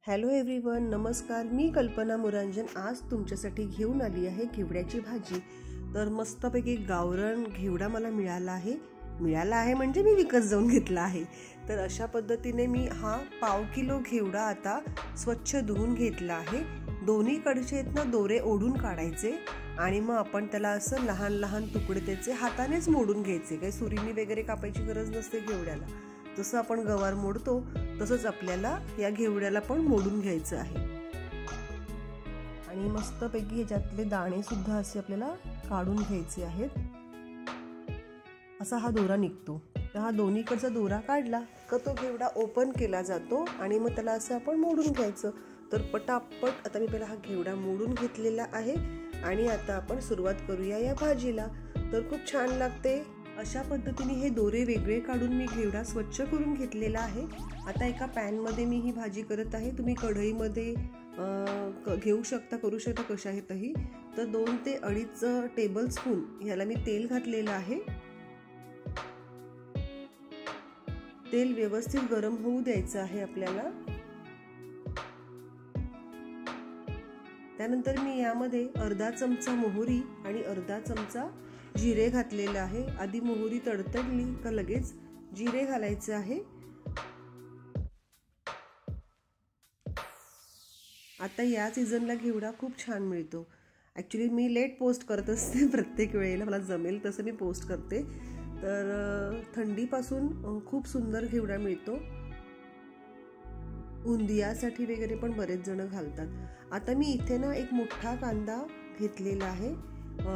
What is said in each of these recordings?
Hello everyone, नमस्कार. मी कल्पना मुरांजन आज तुमच्यासाठी घेऊन आली आहे घेवड्याची भाजी. तर मस्तपैकी गावरान घेवडा मला मिळाला आहे म्हणजे मी विकत जाऊन घेतला आहे. तर अशा पद्धतीने मी हा पाव किलो घेवडा आता स्वच्छ धुवून घेतला आहे. दोन्हीकडचे आहेत ना दोरे ओढून काढायचे आणि मग आपण त्याला असं लहान लहान तुकडे त्याचे हातानेच मोडून घ्यायचे. काही सुरीने वगैरे कापायची गरज नसते घेवड्याला. जसं आपण गवार मोडतो तसंच आपल्याला या घेवड्याला पण मोडून घ्यायचं आहे. आणि मस्तपैकी याच्यातले दाणे सुद्धा असे आपल्याला काढून घ्यायचे आहेत. असा हा दोरा निघतो. तर हा दोन्हीकडचा दोरा काढला का तो घेवडा ओपन केला जातो आणि मग त्याला असं आपण मोडून घ्यायचं. तर पटापट आता मी पहिला हा घेवडा मोडून घेतलेला आहे आणि आता आपण सुरुवात करूया या भाजीला. तर खूप छान लागते. अशा पद्धतीने हे दोरे वेगळे काढून मी घेवडा स्वच्छ करून घेतलेला आहे. आता एका पॅनमध्ये मी ही भाजी करत आहे. तुम्ही कढईमध्ये घेऊ शकता, करू शकता कशातही. तर 2 ते 2.5 टेबलस्पून ह्याला मी तेल घातलेलं आहे. तेल व्यवस्थित गरम होऊ द्यायचं आहे आपल्याला. त्यानंतर मी यामध्ये अर्धा चमचा मोहरी आणि अर्धा चमचा जिरे घातलेलं आहे. आधी मोहरी तडतडली का लगेच जिरे घालायचे आहे. आता या सीझनला घेवडा खूप छान मिळतो. ॲक्च्युली मी लेट पोस्ट करत असते प्रत्येक वेळेला, मला जमेल तसं मी पोस्ट करते. तर थंडीपासून खूप सुंदर घेवडा मिळतो. उंदियासाठी वगैरे पण बरेच जण घालतात. आता मी इथे ना एक मोठा कांदा घेतलेला आहे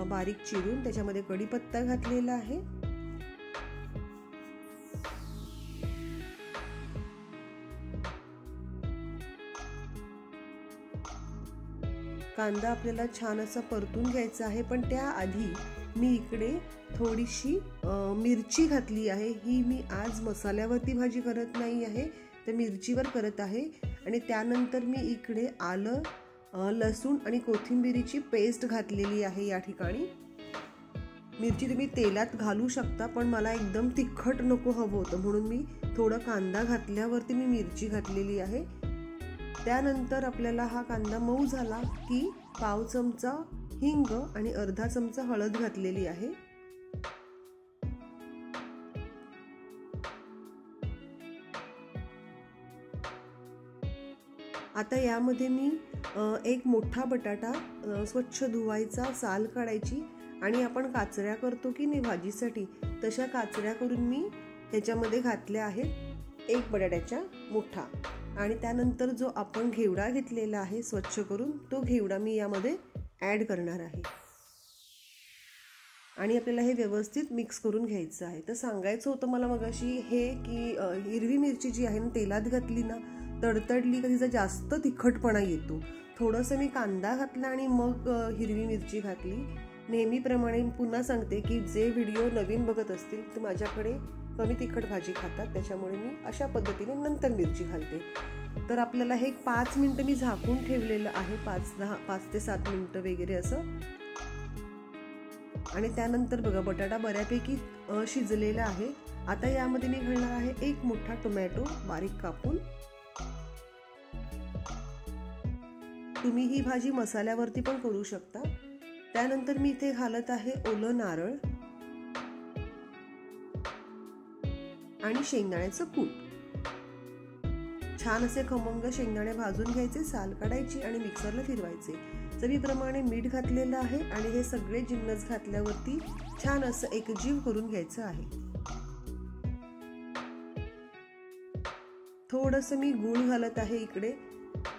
बारीक चिरून. त्याच्यामध्ये कढीपत्ता घातलेला आहे. कांदा आपल्याला छान असा परतून घ्यायचा आहे. पण त्याआधी मी इकडे थोडीशी मिरची घातली आहे. ही मी आज मसाल्यावरती भाजी करत नाही आहे, तर मिरचीवर करत आहे. आणि त्यानंतर मी इकडे आलं, लसूण आणि कोथिंबिरीची पेस्ट घातलेली आहे. या ठिकाणी मिरची तुम्ही तेलात घालू शकता, पण मला एकदम तिखट नको हवं होतं म्हणून मी थोडं कांदा घातल्यावरती मी मिरची घातलेली आहे. त्यानंतर आपल्याला हा कांदा मऊ झाला की पाव चमचा हिंग आणि अर्धा चमचा हळद घातलेली आहे. आता यामध्ये मी एक मोठा बटाटा स्वच्छ धुवायचा, साल काढायची आणि आपण काचऱ्या करतो की नाही भाजीसाठी, तशा काचऱ्या करून मी ह्याच्यामध्ये घातल्या आहेत. एक बटाट्याच्या मोठा. आणि त्यानंतर जो आपण घेवडा घेतलेला आहे स्वच्छ करून, तो घेवडा मी यामध्ये ॲड करणार आहे. आणि आपल्याला हे व्यवस्थित मिक्स करून घ्यायचं आहे. तर सांगायचं होतं मला मगाशी हे की हिरवी मिरची जी आहे ना तेलात घातली ना, तडतडली का तिचा जास्त तिखटपणा येतो. थोडंसं मी कांदा घातला आणि मग हिरवी मिरची घातली. नेहमीप्रमाणे पुन्हा सांगते की जे व्हिडिओ नवीन बघत असतील तर माझ्याकडे कमी तिखट भाजी खातात, त्याच्यामुळे मी अशा पद्धतीने नंतर मिरची घालते. तर आपल्याला हे 5 मिनिटं मी झाकून ठेवलेलं आहे, 5 ते 7 मिनिटं वगैरे असं. आणि त्यानंतर बघा बटाटा बऱ्यापैकी शिजलेला आहे. आता यामध्ये मी घालणार आहे एक मोठा टोमॅटो बारीक कापून. तुम्ही ही भाजी मसाल्यावरती पण करू शकता. त्यानंतर मी इथे घालत आहे ओलं नारळ आणि शेंगदाण्याचं कूट. छान असे खमंग शेंगदाणे भाजून घ्यायचे, साल काढायची आणि मिक्सरला फिरवायचे. चवीप्रमाणे मीठ घातलेलं आहे आणि हे सगळे जिन्नस घातल्यावरती छान असं एकजीव करून घ्यायचं आहे. थोडंसं मी गूळ घालत आहे इकडे.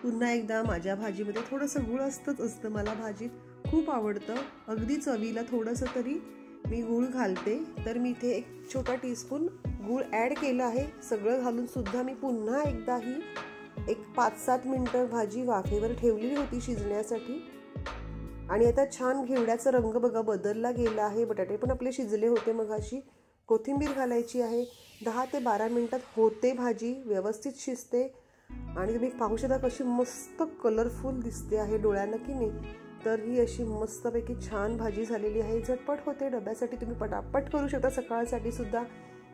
पुन्हा एकदा माझ्या भाजीमध्ये थोडंसं गूळ असतं. मला भाजीत खूप आवडतं. अगदी चवीला थोडंसं तरी मी गूळ घालते. तर मी इथे 1 छोटा टीस्पून गूळ ॲड केला आहे. सगळं घालून सुद्धा मी पुन्हा एकदा ही एक 5-7 मिनिटं भाजी वाफेवर ठेवलेली होती शिजण्यासाठी. आणि आता छान घेवड्याचा रंग बघा बदलला गेला आहे. बटाटे पण आपले शिजले होते मगाशी. कोथिंबीर घालायची आहे. 10 ते 12 मिनिटात होते भाजी, व्यवस्थित शिजते. आणि तुम्ही पाहू शकता कशी मस्त कलरफुल दिसते आहे डोळ्यांना की नाही. तर ही अशी मस्तपैकी छान भाजी झालेली आहे. झटपट होते. डब्यासाठी तुम्ही पटापट करू शकता. सकाळसाठी सुद्धा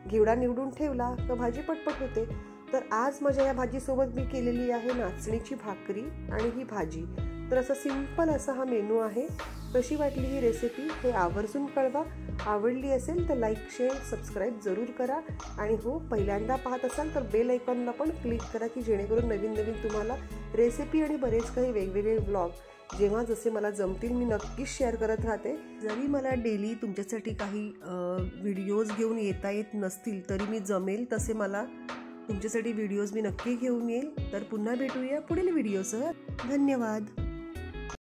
घेवडा निवडून ठेवला तर भाजी पटपट होते. तर आज माझ्या या भाजीसोबत मी केलेली आहे नाचणीची भाकरी आणि ही भाजी। तर असा सिंपल असा हा मेनू आहे। कशी वाटली ही रेसिपी हे आवर्जून कळवा। आवडली असेल तर लाईक, शेअर, सबस्क्राईब जरूर करा आणि हो, पहिल्यांदा पाहत असाल तर बेल आयकॉनला पण क्लिक करा की जेणेकरून नवीन नवीन तुम्हाला रेसिपी आणि बरेच काही वेगवेगळे व्लॉग जेव्हा जसे मला जमतील मी नक्कीच शेअर करत राहते। जरी मला डेली तुमच्यासाठी काही व्हिडिओज घेऊन येता येत नसतील तरी मी जमेल तसे मला तुमच्यासाठी व्हिडिओज मी नक्की घेऊन येईल। तर पुन्हा भेटूया पुढील व्हिडिओसह। धन्यवाद।